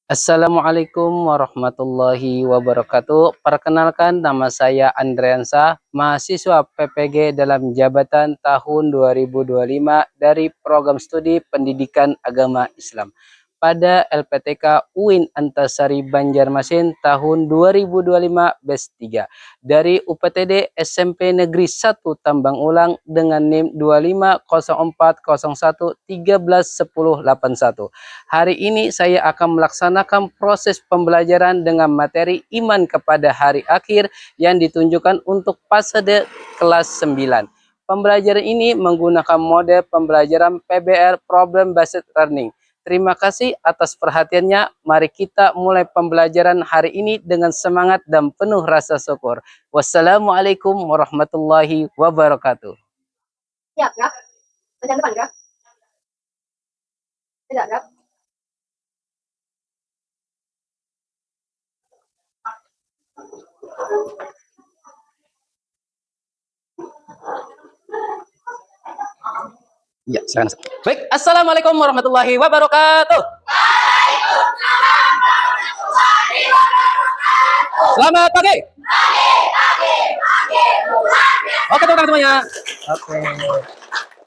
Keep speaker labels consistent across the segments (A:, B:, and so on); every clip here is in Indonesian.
A: Assalamualaikum warahmatullahi wabarakatuh. Perkenalkan, nama saya Andriansa, mahasiswa PPG dalam jabatan tahun 2025 dari program studi Pendidikan Agama Islam pada LPTK UIN Antasari Banjarmasin tahun 2025 BES 3 dari UPTD SMP Negeri 1 Tambang Ulang dengan NIM 250401131081. Hari ini saya akan melaksanakan proses pembelajaran dengan materi iman kepada hari akhir yang ditunjukkan untuk fase kelas 9. Pembelajaran ini menggunakan mode pembelajaran PBL Problem Based Learning. Terima kasih atas perhatiannya. Mari kita mulai pembelajaran hari ini dengan semangat dan penuh rasa syukur. Wassalamualaikum warahmatullahi wabarakatuh.
B: Siap, gerak. Bagian depan, gerak. Tidak, gerak.
A: Ya, silakan. Baik, assalamualaikum warahmatullahi wabarakatuh. Waalaikumsalam warahmatullahi wabarakatuh. Selamat pagi. Oke, teman-teman semuanya.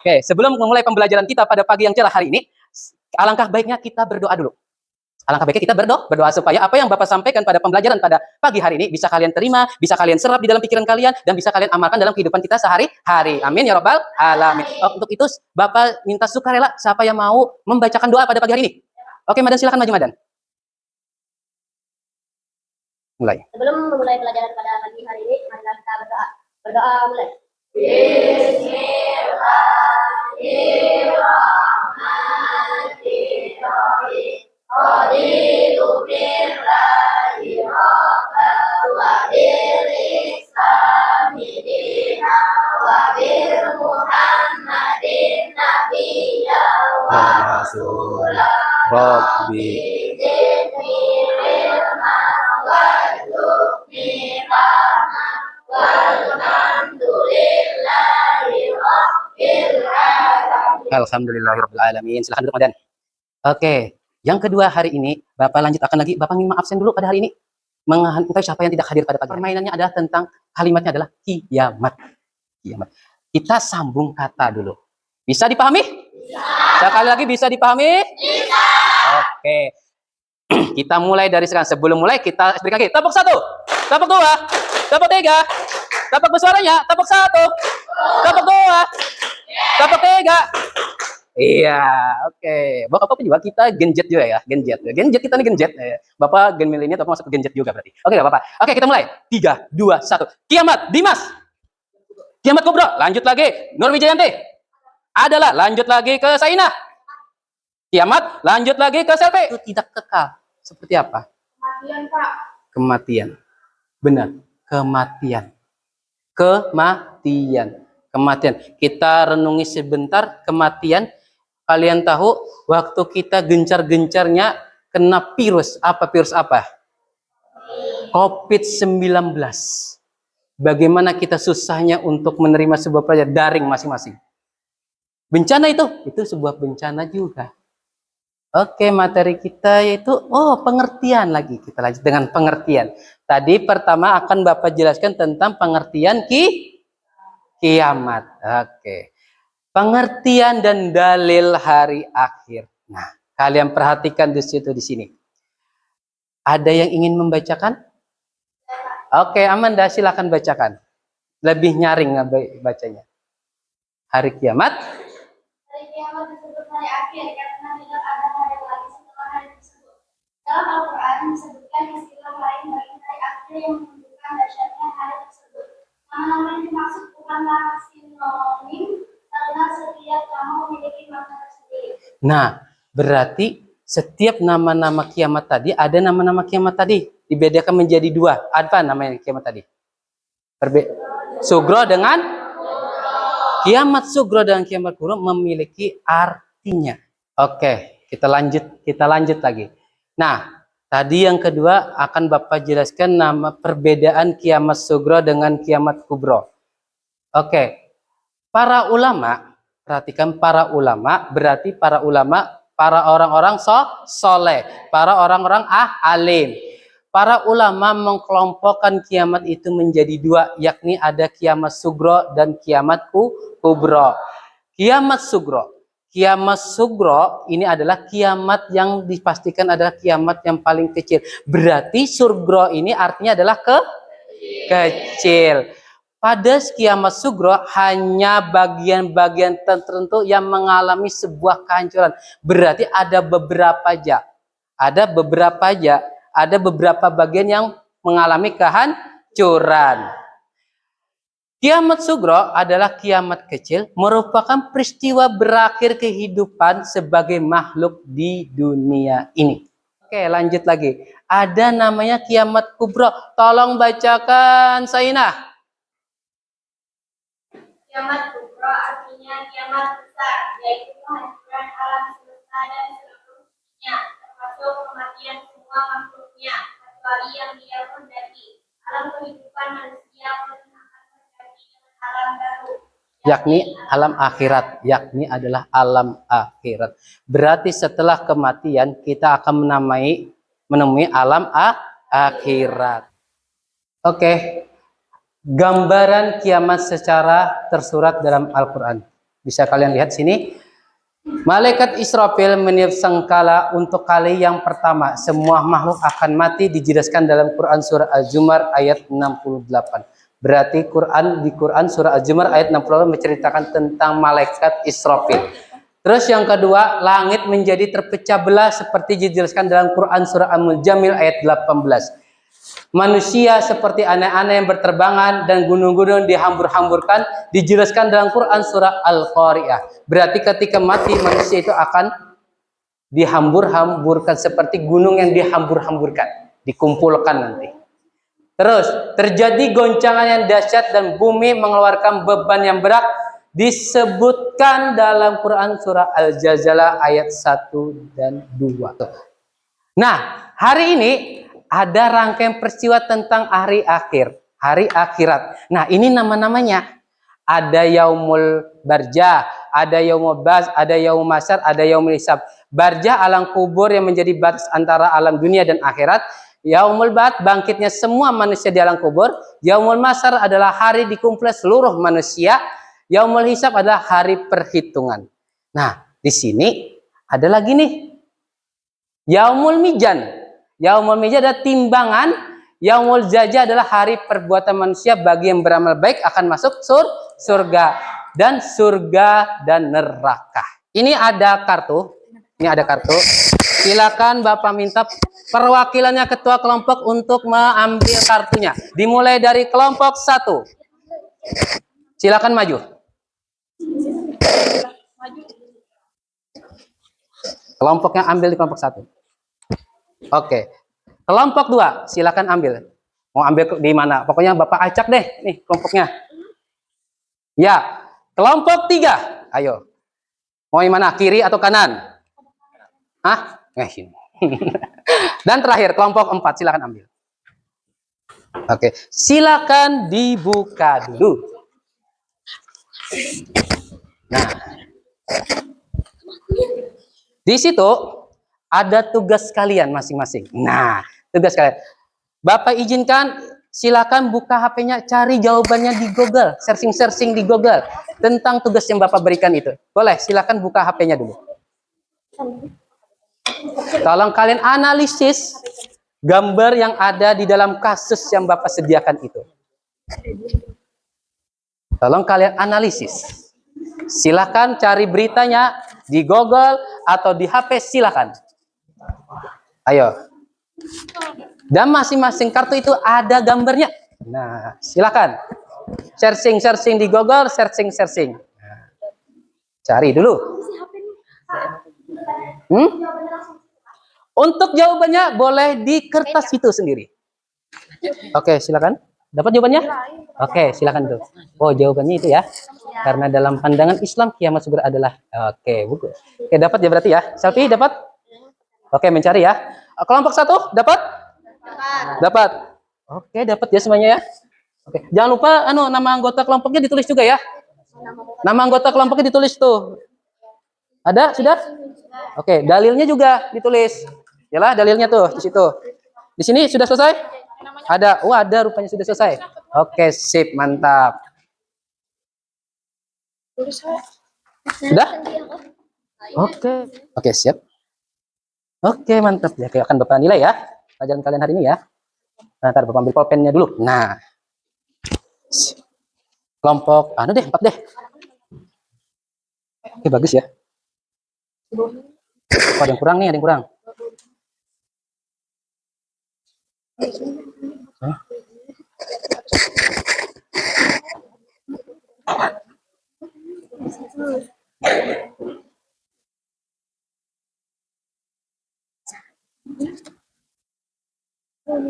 A: Oke, sebelum memulai pembelajaran kita pada pagi yang cerah hari ini, alangkah baiknya kita berdoa dulu. Alangkah baiknya kita berdoa supaya apa yang Bapak sampaikan pada pembelajaran pada pagi hari ini bisa kalian terima, bisa kalian serap di dalam pikiran kalian, dan bisa kalian amalkan dalam kehidupan kita sehari-hari. Amin ya robbal alamin. Untuk itu Bapak minta sukarela siapa yang mau membacakan doa pada pagi hari ini. Oke, Madan, silakan maju, Madan. Mulai.
B: Sebelum memulai pelajaran pada pagi hari ini, marilah kita berdoa. Berdoa mulai. Bismillahirrahmanirrahim. Raditu billahi rabban wa bil islami dinan wa bil Muhammadin nabiyyan wa rasulah.
A: Rabbi
B: Zidni ilman warzuqni rahmah walhamdulillahi rabbil alamin.
A: Alhamdulillahirabbil alamin. Silakan duduk, Madan. Oke. Yang kedua hari ini, Bapak lanjut akan lagi. Bapak ingin absen dulu pada hari ini. Mengetahui siapa yang tidak hadir pada pagi. Permainannya adalah tentang kalimatnya adalah kiamat. Kiamat. Kita sambung kata dulu. Bisa dipahami? Bisa. Sekali lagi, bisa dipahami? Bisa. Oke. Kita mulai dari sekarang. Sebelum mulai kita beri lagi. Tepuk 1, tepuk 2, tepuk 3, tepuk bersuaranya, tepuk 1, tepuk 2, tepuk 3. Iya, oke. Bapak juga kita genjet juga ya, genjet. Genjet kita nih genjet. Bapak gen milenial tapi masuk ke genjet juga berarti. Oke, Bapak. Oke, kita mulai. 3, 2, 1. Kiamat, Dimas. Kiamat Kubro. Lanjut lagi. Nur Wijayanti. Adalah. Lanjut lagi ke Saina. Kiamat. Lanjut lagi ke Selvi. Itu tidak kekal. Seperti apa?
B: Kematian, Pak.
A: Kematian. Benar. Kematian. Kematian. Kematian. Kita renungi sebentar kematian. Kalian tahu waktu kita gencar-gencarnya kena virus. Apa virus apa? COVID-19. Bagaimana kita susahnya untuk menerima sebuah pelajaran daring masing-masing. Bencana itu sebuah bencana juga. Oke, materi kita yaitu pengertian lagi. Kita lanjut dengan pengertian. Tadi pertama akan Bapak jelaskan tentang pengertian kiamat. Oke. Pengertian dan dalil hari akhir. Nah, kalian perhatikan di situ di sini. Ada yang ingin membacakan? Oke, Amanda silakan bacakan. Lebih nyaring bacanya. Hari kiamat.
B: Hari kiamat disebut hari akhir karena tidak ada hari lagi setelah hari tersebut. Dalam Al-Quran disebutkan istilah lain bagi hari akhir yang menunjukkan dahsyatnya hari tersebut. Nama-nama yang dimaksud bukanlah sinonim karena setiap nama memiliki makna tersendiri.
A: Nah, berarti setiap nama-nama kiamat tadi ada nama-nama kiamat tadi dibedakan menjadi dua. Apa namanya kiamat tadi? Sugro dengan kiamat sugro dan kiamat kubro memiliki artinya. Oke, kita lanjut lagi. Nah, tadi yang kedua akan Bapak jelaskan nama perbedaan kiamat sugro dengan kiamat kubro. Oke. Para ulama, perhatikan para ulama, berarti para ulama para orang-orang soleh, para orang-orang alim. Para ulama mengkelompokkan kiamat itu menjadi dua, yakni ada kiamat sugro dan kiamat kubro. Kiamat sugro ini adalah kiamat yang dipastikan adalah kiamat yang paling kecil. Berarti sugro ini artinya adalah kecil. Pada kiamat sugro hanya bagian-bagian tertentu yang mengalami sebuah kehancuran. Berarti ada beberapa bagian yang mengalami kehancuran. Kiamat sugro adalah kiamat kecil, merupakan peristiwa berakhir kehidupan sebagai makhluk di dunia ini. Oke, lanjut lagi. Ada namanya kiamat kubro. Tolong bacakan, Sainah.
B: Kiamat kubro artinya kiamat besar, yaitu kehancuran alam semesta dan seluruhnya, termasuk kematian semua makhluknya, kecuali yang dia kehendaki. Alam kehidupan manusia pun akan terjadi dengan alam baru,
A: Yakni alam akhirat, yakni adalah alam akhirat. Berarti setelah kematian kita akan menemui alam akhirat. Oke. Gambaran kiamat secara tersurat dalam Al-Quran. Bisa kalian lihat sini. Malaikat Israfil meniup sangkala untuk kali yang pertama. Semua makhluk akan mati, dijelaskan dalam Quran surah Al-Zumar ayat 68. Berarti di Quran surah Al-Zumar ayat 68 menceritakan tentang malaikat Israfil. Terus yang kedua, langit menjadi terpecah belah seperti dijelaskan dalam Quran surah Al-Mujamil ayat 18. Manusia seperti anak-anak yang berterbangan dan gunung-gunung dihambur-hamburkan, dijelaskan dalam Quran surah Al-Qari'ah. Berarti ketika mati manusia itu akan dihambur-hamburkan seperti gunung yang dihambur-hamburkan, dikumpulkan nanti. Terus terjadi goncangan yang dahsyat dan bumi mengeluarkan beban yang berat, disebutkan dalam Quran surah Al-Zalzalah ayat 1 dan 2. Nah, hari ini ada rangkaian peristiwa tentang hari akhir, hari akhirat. Nah, ini nama-namanya. Ada Yaumul Barjah, ada Yaumul Bas, ada Yaumul Masyar, ada Yaumul Hisab. Barjah alam kubur yang menjadi batas antara alam dunia dan akhirat. Yaumul Bas bangkitnya semua manusia di alam kubur. Yaumul Masyar adalah hari dikumpulkan seluruh manusia. Yaumul Hisab adalah hari perhitungan. Nah, di sini ada lagi nih. Yaumul Mizan. Yaumul Mizan adalah timbangan. Yaumul Jazaa adalah hari perbuatan manusia, bagi yang beramal baik akan masuk surga dan neraka. Ini ada kartu. Silakan Bapak minta perwakilannya ketua kelompok untuk mengambil kartunya. Dimulai dari kelompok 1. Silakan maju. Kelompoknya ambil di kelompok 1. Oke. Kelompok 2, silakan ambil. Mau ambil di mana? Pokoknya Bapak acak deh nih kelompoknya. Ya. Kelompok 3. Ayo. Mau yang mana? Kiri atau kanan? Hah? Sini. Dan terakhir kelompok 4, silakan ambil. Oke, silakan dibuka dulu. Nah. Di situ ada tugas kalian masing-masing. Nah, tugas kalian. Bapak izinkan, silakan buka HP-nya, cari jawabannya di Google, searching di Google tentang tugas yang Bapak berikan itu. Boleh, silakan buka HP-nya dulu. Tolong kalian analisis gambar yang ada di dalam kasus yang Bapak sediakan itu. Tolong kalian analisis. Silakan cari beritanya di Google atau di HP, silakan. Ayo. Dan masing-masing kartu itu ada gambarnya. Nah, silakan. Searching di Google, searching. Nah, cari dulu. Untuk jawabannya boleh di kertas itu sendiri. Oke, silakan. Dapat jawabannya? Oke, silakan tuh. Oh, jawabannya itu ya. Karena dalam pandangan Islam kiamat sugro adalah buku. Oke, dapat ya berarti ya. Selfie dapat? Oke, mencari ya. Kelompok 1 dapat? Dapat. Oke, dapat ya semuanya ya. Oke, jangan lupa nama anggota kelompoknya ditulis juga ya. Nama anggota kelompoknya ditulis tuh. Ada? Sudah? Oke, dalilnya juga ditulis. Yalah, dalilnya tuh di situ. Di sini sudah selesai? Ada. Oh, ada rupanya sudah selesai. Oke, sip, mantap. Sudah? Oke. Oke, siap. Oke, mantap. Ya, akan Bapak nilai ya. Pelajaran kalian hari ini ya. Nah, ntar Bapak ambil pulpennya dulu. Nah. Kelompok, anu deh, 4 deh. Oke, bagus ya. Oh, ada yang kurang nih, ada yang kurang. Hah?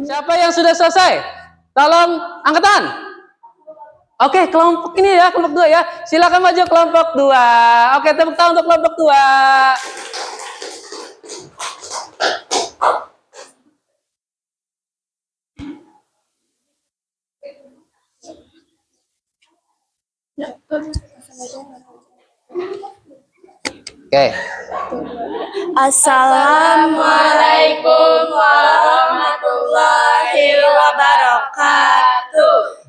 A: Siapa yang sudah selesai? Tolong angkat tangan. Oke, kelompok ini ya, kelompok 2 ya. Silakan maju kelompok 2. Oke, tepuk tangan untuk kelompok 2. Oke.
C: Assalamualaikum warahmatullahi wabarakatuh.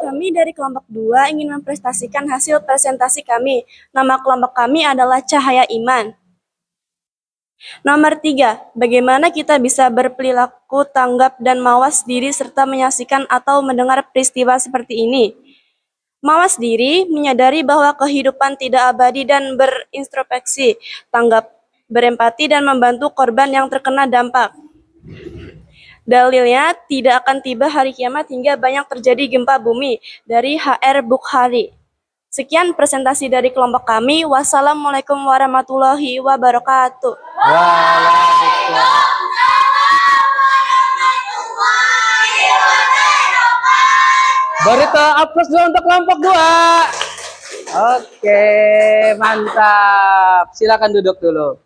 C: Kami dari kelompok 2 ingin mempresentasikan hasil presentasi kami. Nama kelompok kami adalah Cahaya Iman. Nomor 3, bagaimana kita bisa berperilaku tanggap dan mawas diri serta menyaksikan atau mendengar peristiwa seperti ini. Mawas diri, menyadari bahwa kehidupan tidak abadi dan berintrospeksi, tanggap, berempati dan membantu korban yang terkena dampak. Dalilnya, tidak akan tiba hari kiamat hingga banyak terjadi gempa bumi, dari HR Bukhari. Sekian presentasi dari kelompok kami. Wassalamualaikum warahmatullahi wabarakatuh.
A: Waalaikumsalam. Beri aplaus dulu untuk kelompok 2. Oke, mantap. Silakan duduk dulu.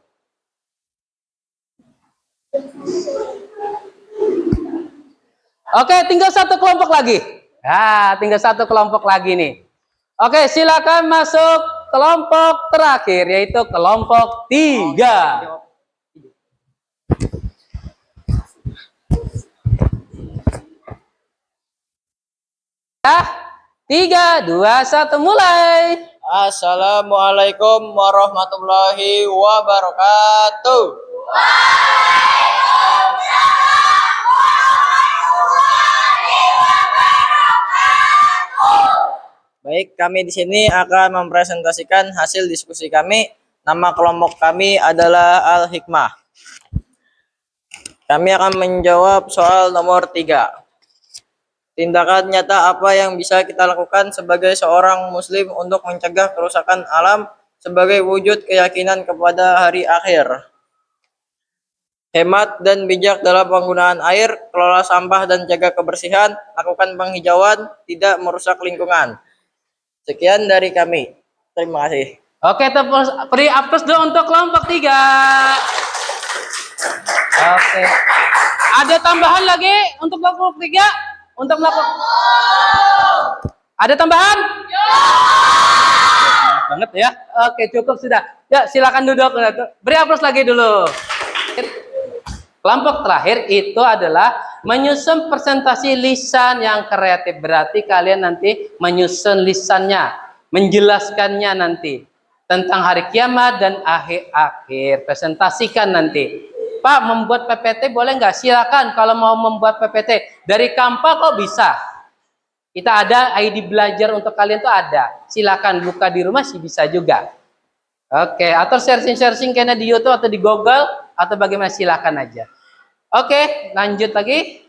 A: Oke, tinggal satu kelompok lagi. Nah, tinggal satu kelompok lagi nih. Oke, silakan masuk kelompok terakhir, yaitu kelompok 3. Ya, 3, 2, 1, mulai.
D: Assalamualaikum warahmatullahi wabarakatuh. Baik, kami di sini akan mempresentasikan hasil diskusi kami. Nama kelompok kami adalah Al-Hikmah. Kami akan menjawab soal nomor 3. Tindakan nyata apa yang bisa kita lakukan sebagai seorang muslim untuk mencegah kerusakan alam sebagai wujud keyakinan kepada hari akhir? Hemat dan bijak dalam penggunaan air, kelola sampah dan jaga kebersihan, lakukan penghijauan, tidak merusak lingkungan. Sekian dari kami. Terima kasih.
A: Oke, beri aplaus dulu untuk kelompok 3. Oke. Ada tambahan lagi untuk kelompok 3? Untuk melakukan ada tambahan? Banget ya. Oke, cukup sudah. Ya, silakan duduk. Beri aplaus lagi dulu. Kelompok terakhir itu adalah menyusun presentasi lisan yang kreatif. Berarti kalian nanti menyusun lisannya, menjelaskannya nanti tentang hari kiamat dan akhir-akhir. Presentasikan nanti. Pak, membuat PPT boleh nggak? Silakan kalau mau membuat PPT. Dari Kampa kok bisa. Kita ada ID belajar untuk kalian tuh ada. Silakan buka di rumah sih bisa juga. Oke, atau searching kayaknya di YouTube atau di Google atau bagaimana, silakan aja. Oke, lanjut lagi.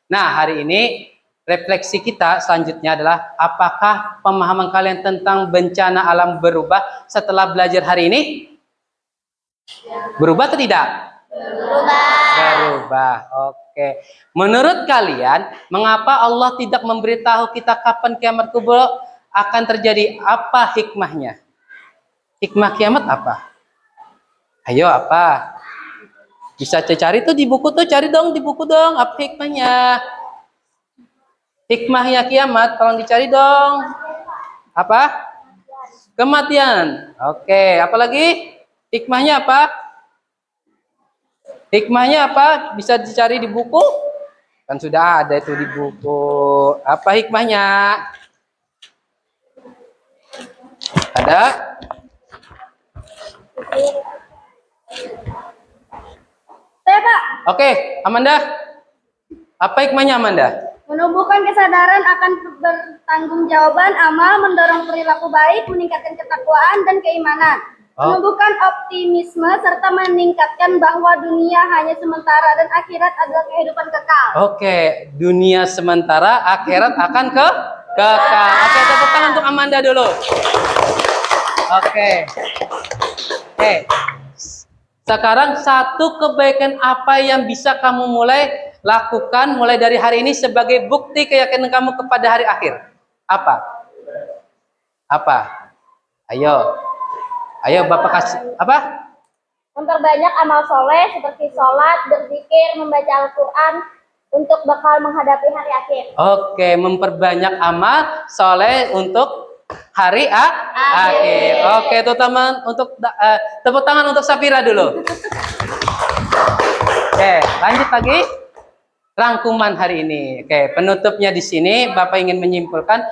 A: Nah, hari ini refleksi kita selanjutnya adalah apakah pemahaman kalian tentang bencana alam berubah setelah belajar hari ini? Berubah atau tidak? Berubah. Oke. Menurut kalian, mengapa Allah tidak memberitahu kita kapan kiamat kubur akan terjadi? Apa hikmahnya? Hikmah kiamat apa? Ayo, apa? Bisa cari tuh di buku tuh, cari dong di buku dong. Apa hikmahnya? Hikmahnya kiamat, tolong dicari dong. Apa? Kematian. Oke, apalagi? Hikmahnya apa? Hikmahnya apa? Bisa dicari di buku? Kan sudah ada itu di buku. Apa hikmahnya? Ada?
B: Saya, Pak,
A: Oke, Amanda. Apa hikmahnya, Amanda?
B: menumbuhkan kesadaran akan bertanggungjawaban amal, mendorong perilaku baik, meningkatkan ketakwaan dan keimanan.
A: Oh.
B: Menumbuhkan optimisme serta meningkatkan bahwa dunia hanya sementara dan akhirat adalah kehidupan kekal.
A: Oke, dunia sementara, akhirat akan kekal. Oke, tepuk tangan untuk Amanda dulu. Oke. Oke. Sekarang satu kebaikan apa yang bisa kamu mulai lakukan mulai dari hari ini sebagai bukti keyakinan kamu kepada hari akhir? Apa? Apa? Ayo. Ayo Bapak kasih apa?
B: Memperbanyak amal soleh seperti sholat, berzikir, membaca Al-Quran untuk bakal menghadapi hari akhir.
A: Oke, memperbanyak amal soleh untuk hari akhir. Oke, teman untuk tepuk tangan untuk Safira dulu. Oke, lanjut lagi. Rangkuman hari ini. Oke, penutupnya di sini Bapak ingin menyimpulkan.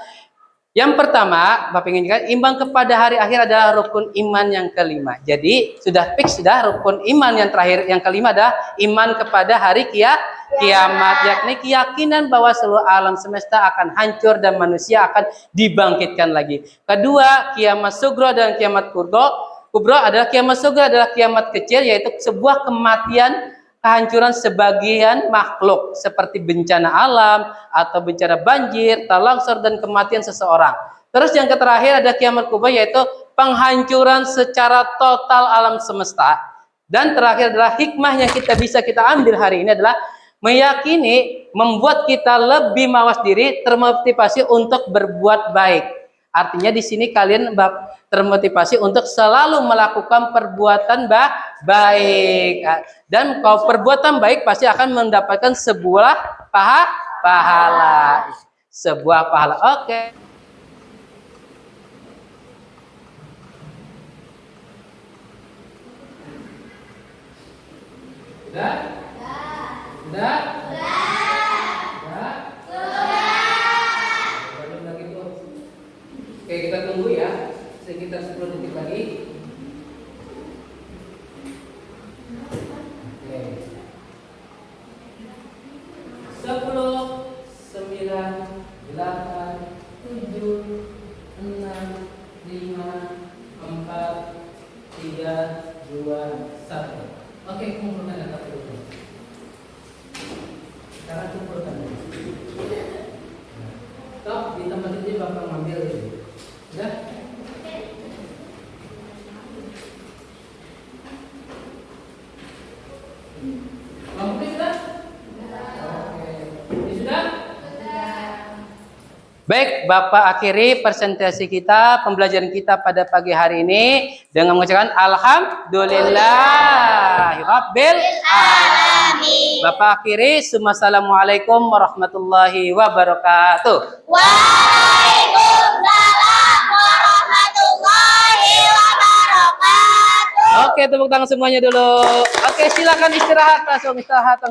A: Yang pertama, Bapak ingin katakan iman kepada hari akhir adalah rukun iman yang kelima. Jadi sudah fix sudah rukun iman yang terakhir, yang kelima adalah iman kepada hari kiamat, yakni keyakinan bahwa seluruh alam semesta akan hancur dan manusia akan dibangkitkan lagi. Kedua, kiamat sugro dan kiamat kubro adalah kiamat sugro adalah kiamat kecil, yaitu sebuah kematian, kehancuran sebagian makhluk seperti bencana alam atau bencana banjir, longsor dan kematian seseorang. Terus yang terakhir ada kiamat kubra, yaitu penghancuran secara total alam semesta. Dan terakhir adalah hikmah yang bisa kita ambil hari ini adalah meyakini membuat kita lebih mawas diri, termotivasi untuk berbuat baik. Artinya di sini kalian termotivasi untuk selalu melakukan perbuatan baik. Dan kalau perbuatan baik pasti akan mendapatkan sebuah pahala. Sebuah pahala. Oke. Sudah? Sudah? Oke, kita tunggu ya. Sekitar 10 detik lagi. Oke. 10, 9, 8, 7, 6, 5, 4, 3, 2, 1. Oke, kumpulkan data dulu. Sekarang kumpulkan. Stop, di tempat ini Bapak ngambil ini. Ya. Oke, sudah? Oke. Ini sudah? Baik, Bapak akhiri presentasi kita, pembelajaran kita pada pagi hari ini dengan mengucapkan Alhamdulillahirabbil alamin. Bapak akhiri, Assalamualaikum warahmatullahi wabarakatuh.
B: Waalaikumsalam warahmatullahi wabarakatuh.
A: Oke, tepuk tangan semuanya dulu. Oke, silakan istirahat, langsung istirahat.